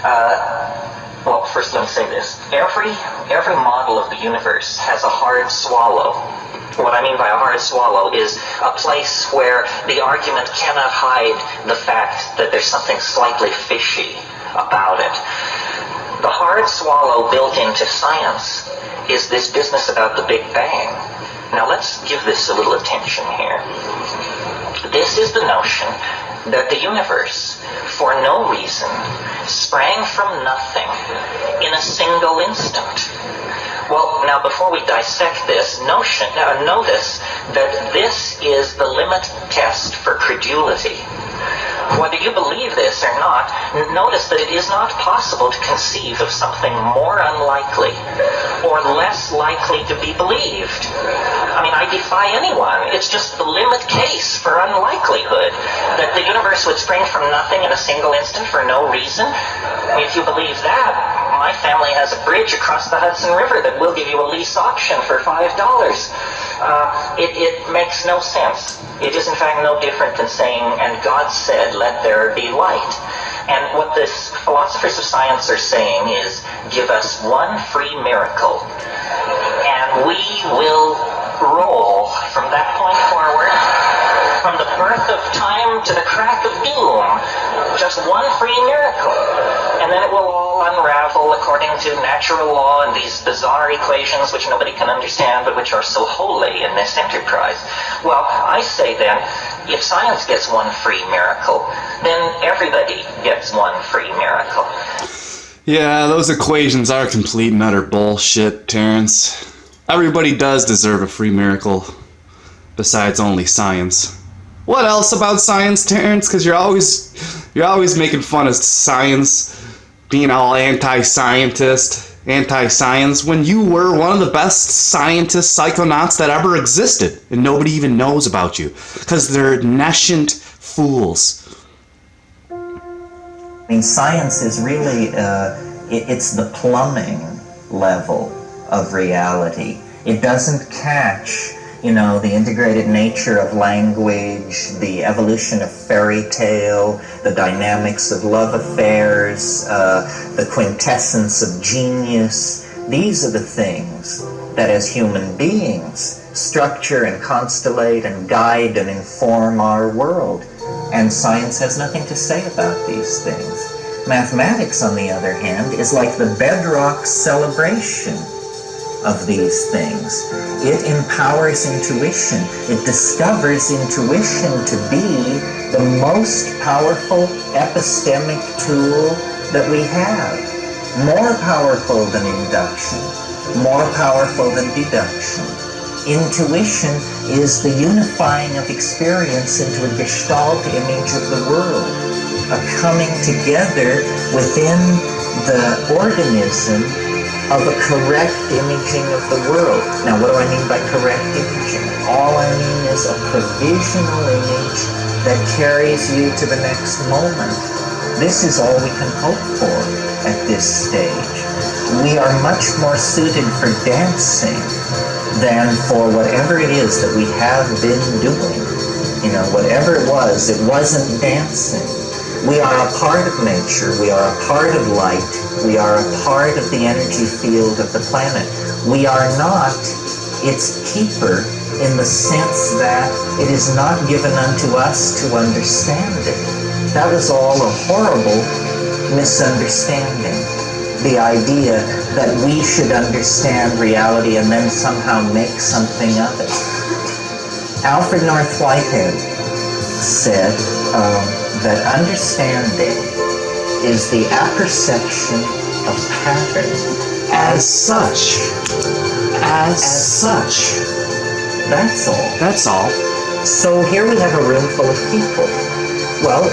Well, first let me say this. Every model of the universe has a hard swallow. What I mean by a hard swallow is a place where the argument cannot hide the fact that there's something slightly fishy about it. The hard swallow built into science is this business about the Big Bang. Now let's give this a little attention here. This is the notion that the universe, for no reason, sprang from nothing in a single instant. Well, now before we dissect this notion, notice that this is the limit test for credulity. Whether you believe this or not, notice that it is not possible to conceive of something more unlikely or less likely to be believed. I mean, I defy anyone. It's just the limit case for unlikelihood that the universe would spring from nothing in a single instant for no reason. If you believe that, my family has a bridge across the Hudson River that we'll give you a lease option for $5. It makes no sense. It is in fact no different than saying, and God said, let there be light. And what the philosophers of science are saying is, give us one free miracle, and we will roll from that point forward, from the birth of time to the crack of doom, just one free miracle. And then it will all unravel according to natural law and these bizarre equations which nobody can understand but which are so holy in this enterprise. Well, I say then, if science gets one free miracle, then everybody gets one free miracle. Yeah, those equations are complete and utter bullshit, Terence. Everybody does deserve a free miracle, besides only science. What else about science, Terence? Because you're always making fun of science, being all anti-scientist, anti-science, when you were one of the best scientists, psychonauts that ever existed, and nobody even knows about you, because they're nescient fools. I mean, science is really, it's the plumbing level of reality. It doesn't catch, the integrated nature of language, the evolution of fairy tale, the dynamics of love affairs, the quintessence of genius. These are the things that as human beings structure and constellate and guide and inform our world. And science has nothing to say about these things. Mathematics, on the other hand, is like the bedrock celebration of these things. It empowers intuition. It discovers intuition to be the most powerful epistemic tool that we have. More powerful than induction, more powerful than deduction. Intuition is the unifying of experience into a gestalt image of the world, a coming together within the organism of a correct imaging of the world. Now, what do I mean by correct imaging? All I mean is a provisional image that carries you to the next moment. This is all we can hope for at this stage. We are much more suited for dancing than for whatever it is that we have been doing. Whatever it wasn't dancing. We are a part of nature, we are a part of light, we are a part of the energy field of the planet. We are not its keeper in the sense that it is not given unto us to understand it. That was all a horrible misunderstanding. The idea that we should understand reality and then somehow make something of it. Alfred North Whitehead said that understanding is the apperception of pattern As such. That's all. So here we have a room full of people. Well,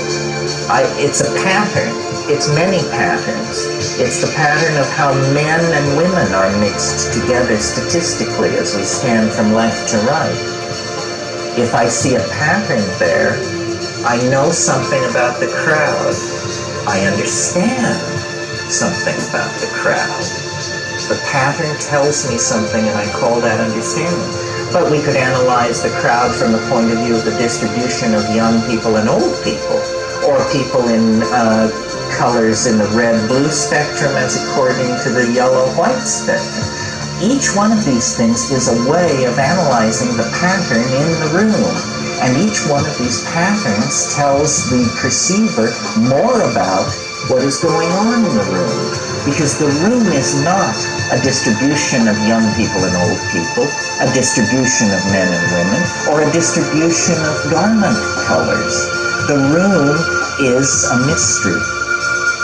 it's a pattern. It's many patterns. It's the pattern of how men and women are mixed together statistically as we scan from left to right. If I see a pattern there, I know something about the crowd. I understand something about the crowd. The pattern tells me something and I call that understanding. But we could analyze the crowd from the point of view of the distribution of young people and old people, or people in colors in the red-blue spectrum as according to the yellow-white spectrum. Each one of these things is a way of analyzing the pattern in the room. And each one of these patterns tells the perceiver more about what is going on in the room. Because the room is not a distribution of young people and old people, a distribution of men and women, or a distribution of garment colors. The room is a mystery,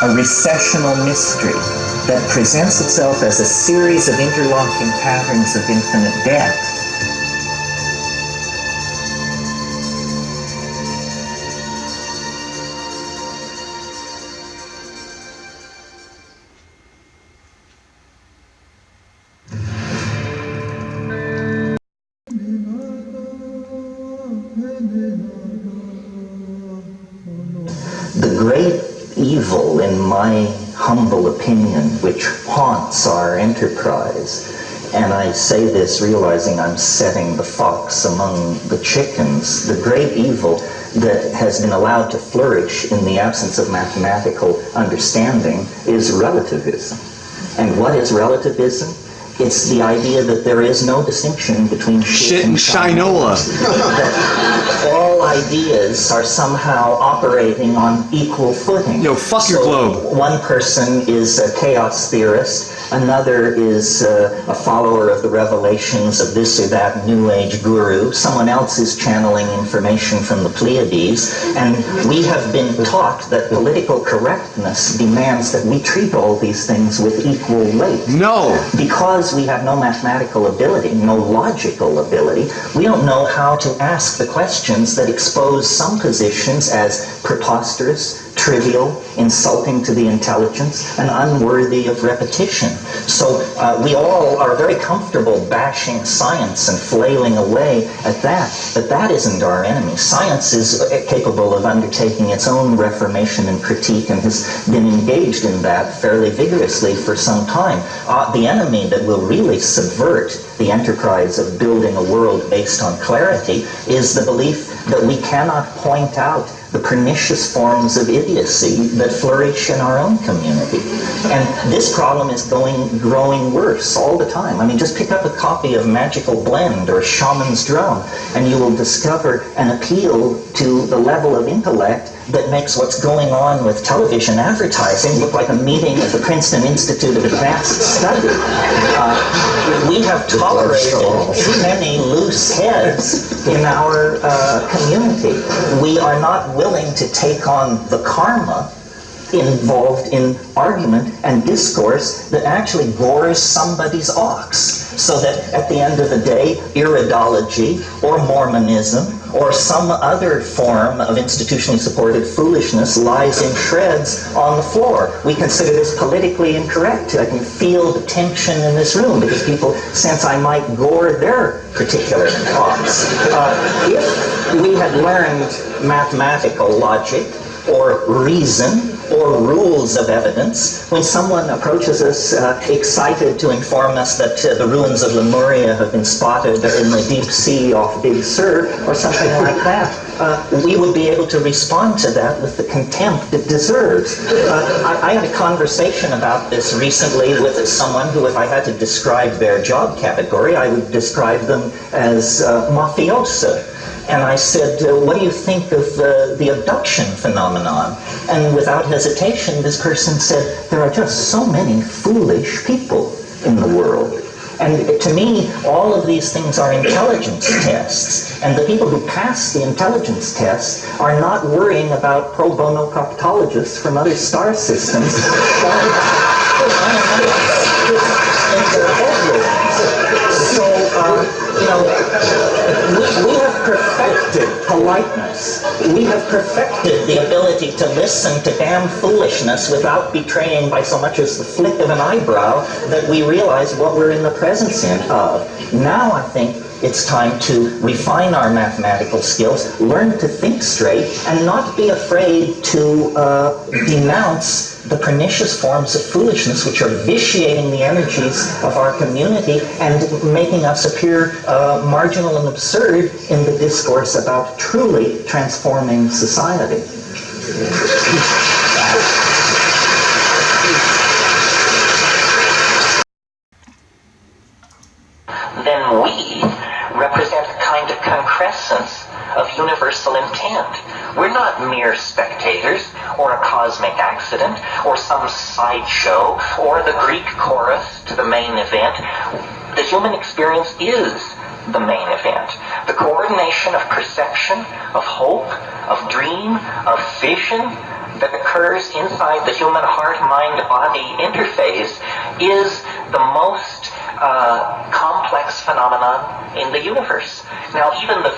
a recessional mystery that presents itself as a series of interlocking patterns of infinite depth. The great evil, in my humble opinion, which haunts our enterprise, and I say this realizing I'm setting the fox among the chickens, the great evil that has been allowed to flourish in the absence of mathematical understanding is relativism. And what is relativism? It's the idea that there is no distinction between shit and shinola. That all ideas are somehow operating on equal footing. Yo, fuck your globe. One person is a chaos theorist, another is a follower of the revelations of this or that New Age guru, someone else is channeling information from the Pleiades, and we have been taught that political correctness demands that we treat all these things with equal weight. No! Because we have no mathematical ability, no logical ability, we don't know how to ask the questions that expose some positions as preposterous, trivial, insulting to the intelligence, and unworthy of repetition. So we all are very comfortable bashing science and flailing away at that, but that isn't our enemy. Science is capable of undertaking its own reformation and critique and has been engaged in that fairly vigorously for some time. The enemy that will really subvert the enterprise of building a world based on clarity is the belief that we cannot point out the pernicious forms of idiocy that flourish in our own community. And this problem is growing worse all the time. I mean, just pick up a copy of Magical Blend or Shaman's Drum, and you will discover an appeal to the level of intellect that makes what's going on with television advertising look like a meeting at the Princeton Institute of Advanced Study. We have tolerated too many loose heads in our community. We are not willing to take on the karma involved in argument and discourse that actually gores somebody's ox, so that at the end of the day, iridology or Mormonism or some other form of institutionally supported foolishness lies in shreds on the floor. We consider this politically incorrect. I can feel the tension in this room because people sense I might gore their particular ox. If we had learned mathematical logic or reason or rules of evidence, when someone approaches us excited to inform us that the ruins of Lemuria have been spotted in the deep sea off Big Sur or something like that, we would be able to respond to that with the contempt it deserves. I had a conversation about this recently with someone who, if I had to describe their job category, I would describe them as mafioso. And I said, what do you think of the abduction phenomenon? And without hesitation, this person said, there are just so many foolish people in the world. And to me, all of these things are intelligence tests. And the people who pass the intelligence tests are not worrying about pro bono proctologists from other star systems. We have perfected politeness. We have perfected the ability to listen to damn foolishness without betraying by so much as the flick of an eyebrow that we realize what we're in the presence of. Now I think it's time to refine our mathematical skills, learn to think straight, and not be afraid to denounce the pernicious forms of foolishness which are vitiating the energies of our community and making us appear marginal and absurd in the discourse about truly transforming society. concrescence of universal intent. We're not mere spectators, or a cosmic accident, or some sideshow, or the Greek chorus to the main event. The human experience is the main event. The coordination of perception, of hope, of dream, of vision that occurs inside the human heart-mind-body interface is the most complex phenomenon in the universe. Now, even the